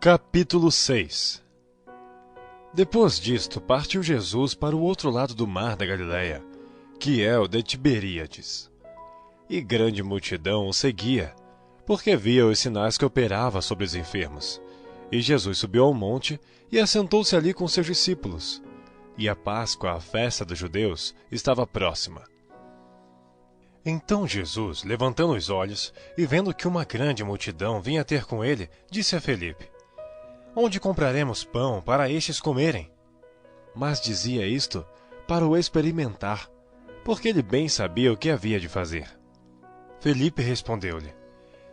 Capítulo 6. Depois disto, partiu Jesus para o outro lado do mar da Galileia, que é o de Tiberíades. E grande multidão o seguia, porque via os sinais que operava sobre os enfermos. E Jesus subiu ao monte e assentou-se ali com seus discípulos. E a Páscoa, a festa dos judeus, estava próxima. Então Jesus, levantando os olhos e vendo que uma grande multidão vinha ter com ele, disse a Felipe: Onde compraremos pão para estes comerem? Mas dizia isto para o experimentar, porque ele bem sabia o que havia de fazer. Felipe respondeu-lhe: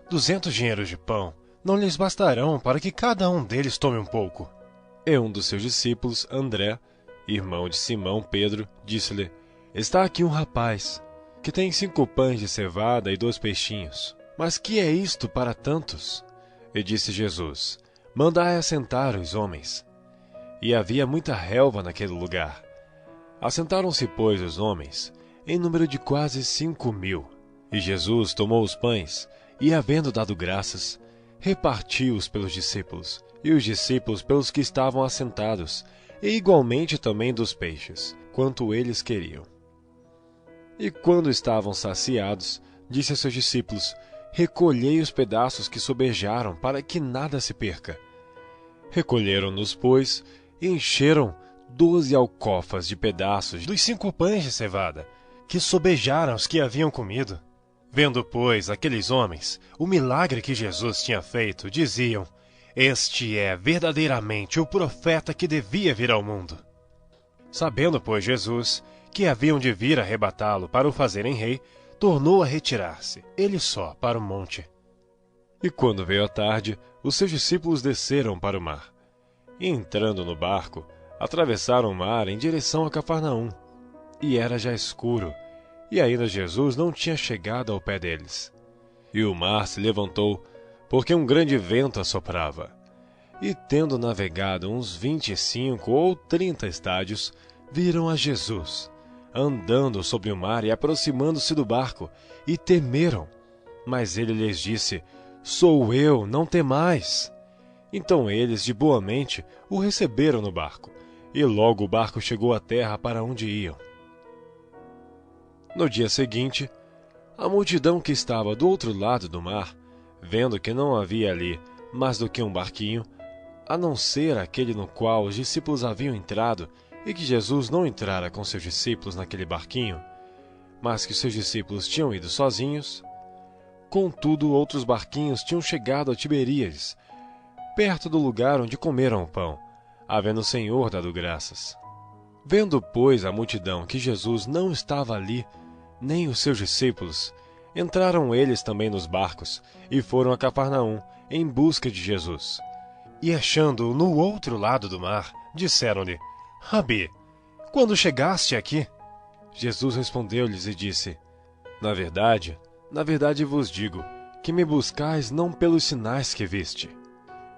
200 dinheiros de pão não lhes bastarão para que cada um deles tome um pouco. E um dos seus discípulos, André, irmão de Simão Pedro, disse-lhe: Está aqui um rapaz, que tem 5 pães de cevada e 2 peixinhos. Mas que é isto para tantos? E disse Jesus: Mandai assentar os homens. E havia muita relva naquele lugar. Assentaram-se, pois, os homens, em número de quase 5.000. E Jesus tomou os pães, e, havendo dado graças, repartiu-os pelos discípulos, e os discípulos pelos que estavam assentados, e igualmente também dos peixes, quanto eles queriam. E quando estavam saciados, disse a seus discípulos: Recolhei os pedaços que sobejaram, para que nada se perca. Recolheram-nos, pois, e encheram 12 alcofas de pedaços dos 5 pães de cevada, que sobejaram os que haviam comido. Vendo, pois, aqueles homens o milagre que Jesus tinha feito, diziam: Este é verdadeiramente o profeta que devia vir ao mundo. Sabendo, pois, Jesus que haviam de vir arrebatá-lo para o fazerem rei, tornou a retirar-se, ele só, para o monte. E quando veio a tarde, os seus discípulos desceram para o mar. E entrando no barco, atravessaram o mar em direção a Cafarnaum. E era já escuro, e ainda Jesus não tinha chegado ao pé deles. E o mar se levantou, porque um grande vento assoprava. E tendo navegado uns 25 ou 30 estádios, viram a Jesus, andando sobre o mar e aproximando-se do barco, e temeram. Mas ele lhes disse: Sou eu, não temais. Então eles, de boa mente, o receberam no barco, e logo o barco chegou à terra para onde iam. No dia seguinte, a multidão que estava do outro lado do mar, vendo que não havia ali mais do que um barquinho, a não ser aquele no qual os discípulos haviam entrado, e que Jesus não entrara com seus discípulos naquele barquinho, mas que seus discípulos tinham ido sozinhos. Contudo, outros barquinhos tinham chegado a Tiberíades, perto do lugar onde comeram o pão, havendo o Senhor dado graças. Vendo, pois, a multidão que Jesus não estava ali, nem os seus discípulos, entraram eles também nos barcos, e foram a Cafarnaum, em busca de Jesus. E achando-o no outro lado do mar, disseram-lhe: Rabi, quando chegaste aqui? Jesus respondeu-lhes e disse: Na verdade vos digo, que me buscais não pelos sinais que viste,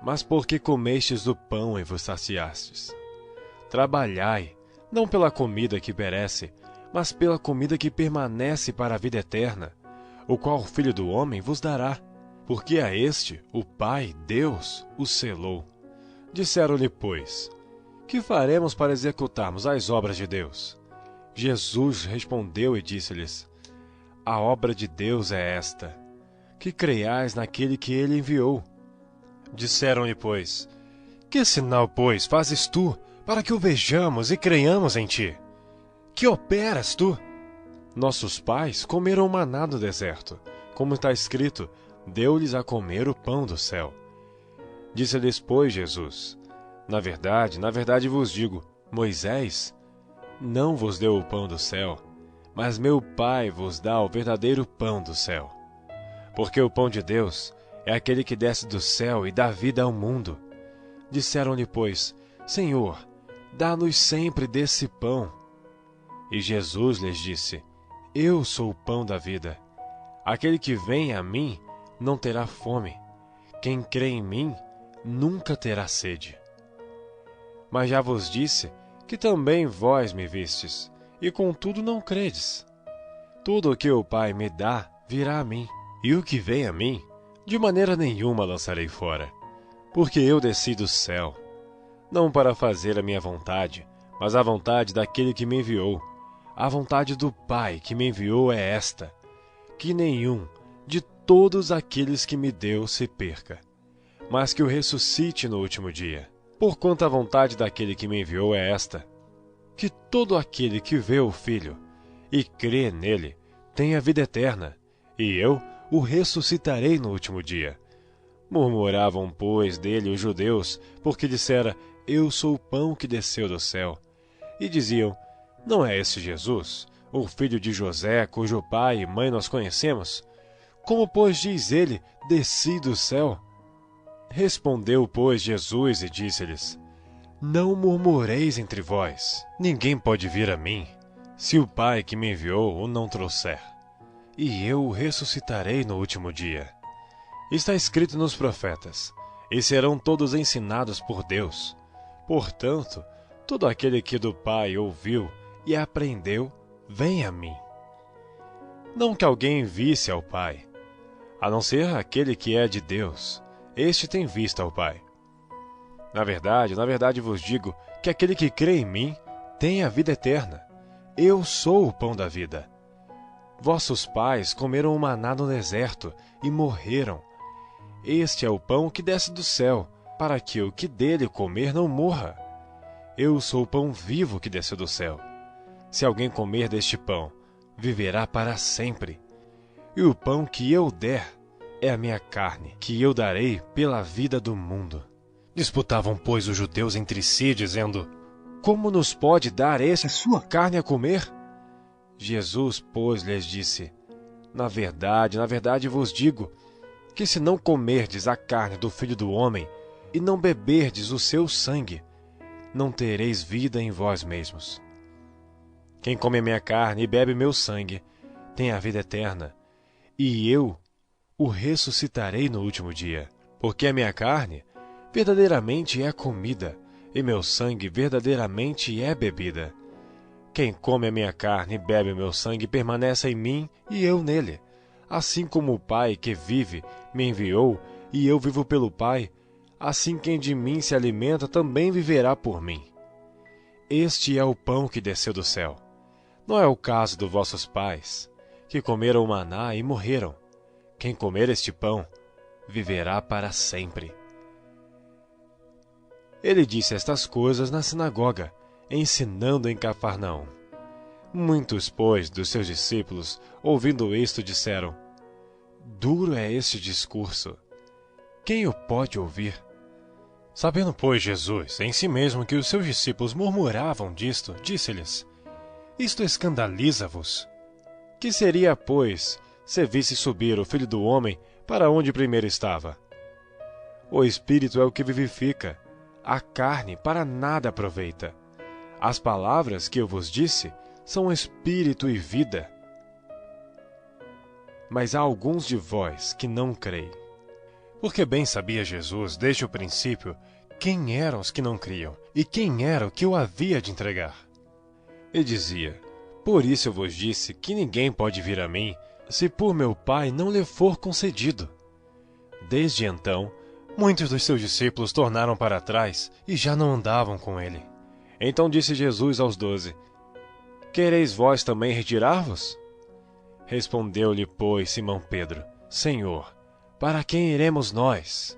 mas porque comestes do pão e vos saciastes. Trabalhai, não pela comida que perece, mas pela comida que permanece para a vida eterna, o qual o Filho do Homem vos dará, porque a este o Pai, Deus, o selou. Disseram-lhe, pois: Que faremos para executarmos as obras de Deus? Jesus respondeu e disse-lhes: A obra de Deus é esta, que creiais naquele que ele enviou. Disseram-lhe, pois: Que sinal, pois, fazes tu, para que o vejamos e creiamos em ti? Que operas tu? Nossos pais comeram maná no deserto, como está escrito: Deu-lhes a comer o pão do céu. Disse-lhes, pois, Jesus: Na verdade vos digo, Moisés não vos deu o pão do céu, mas meu Pai vos dá o verdadeiro pão do céu. Porque o pão de Deus é aquele que desce do céu e dá vida ao mundo. Disseram-lhe, pois: Senhor, dá-nos sempre desse pão. E Jesus lhes disse: Eu sou o pão da vida. Aquele que vem a mim não terá fome. Quem crê em mim nunca terá sede. Mas já vos disse que também vós me vistes, e contudo não credes. Tudo o que o Pai me dá virá a mim, e o que vem a mim, de maneira nenhuma lançarei fora. Porque eu desci do céu, não para fazer a minha vontade, mas a vontade daquele que me enviou. A vontade do Pai que me enviou é esta, que nenhum de todos aqueles que me deu se perca, mas que o ressuscite no último dia. Porquanto a vontade daquele que me enviou é esta, que todo aquele que vê o Filho e crê nele tenha vida eterna, e eu o ressuscitarei no último dia. Murmuravam, pois, dele os judeus, porque dissera: Eu sou o pão que desceu do céu. E diziam: Não é este Jesus, o filho de José, cujo pai e mãe nós conhecemos? Como, pois, diz ele: Desci do céu? Respondeu, pois, Jesus e disse-lhes: Não murmureis entre vós. Ninguém pode vir a mim, se o Pai que me enviou o não trouxer. E eu o ressuscitarei no último dia. Está escrito nos profetas: E serão todos ensinados por Deus. Portanto, todo aquele que do Pai ouviu e aprendeu, vem a mim. Não que alguém visse ao Pai, a não ser aquele que é de Deus. Este tem visto ao Pai. Na verdade vos digo que aquele que crê em mim tem a vida eterna. Eu sou o pão da vida. Vossos pais comeram o maná no deserto e morreram. Este é o pão que desce do céu, para que o que dele comer não morra. Eu sou o pão vivo que desceu do céu. Se alguém comer deste pão, viverá para sempre. E o pão que eu der é a minha carne, que eu darei pela vida do mundo. Disputavam, pois, os judeus entre si, dizendo: Como nos pode dar esse a sua carne a comer? Jesus, pois, lhes disse: Na verdade vos digo, que se não comerdes a carne do Filho do Homem, e não beberdes o seu sangue, não tereis vida em vós mesmos. Quem come a minha carne e bebe meu sangue, tem a vida eterna, e eu o ressuscitarei no último dia. Porque a minha carne verdadeiramente é comida, e meu sangue verdadeiramente é bebida. Quem come a minha carne e bebe o meu sangue permanece em mim e eu nele. Assim como o Pai que vive me enviou, e eu vivo pelo Pai, assim quem de mim se alimenta também viverá por mim. Este é o pão que desceu do céu. Não é o caso dos vossos pais, que comeram o maná e morreram. Quem comer este pão, viverá para sempre. Ele disse estas coisas na sinagoga, ensinando em Cafarnaum. Muitos, pois, dos seus discípulos, ouvindo isto, disseram: Duro é este discurso. Quem o pode ouvir? Sabendo, pois, Jesus em si mesmo que os seus discípulos murmuravam disto, disse-lhes: Isto escandaliza-vos? Que seria, pois, se visse subir o Filho do Homem para onde primeiro estava? O Espírito é o que vivifica, a carne para nada aproveita. As palavras que eu vos disse são espírito e vida. Mas há alguns de vós que não creem. Porque bem sabia Jesus, desde o princípio, quem eram os que não criam e quem era o que o havia de entregar. E dizia: Por isso eu vos disse que ninguém pode vir a mim, se por meu Pai não lhe for concedido. Desde então, muitos dos seus discípulos tornaram para trás e já não andavam com ele. Então disse Jesus aos 12: Quereis vós também retirar-vos? Respondeu-lhe, pois, Simão Pedro: Senhor, para quem iremos nós?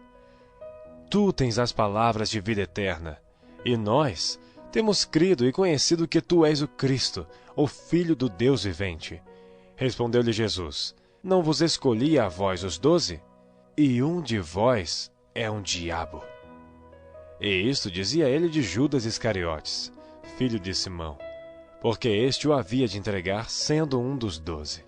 Tu tens as palavras de vida eterna, e nós temos crido e conhecido que tu és o Cristo, o Filho do Deus vivente. Respondeu-lhe Jesus: Não vos escolhi a vós os 12? E um de vós é um diabo. E isto dizia ele de Judas Iscariotes, filho de Simão, porque este o havia de entregar, sendo um dos 12.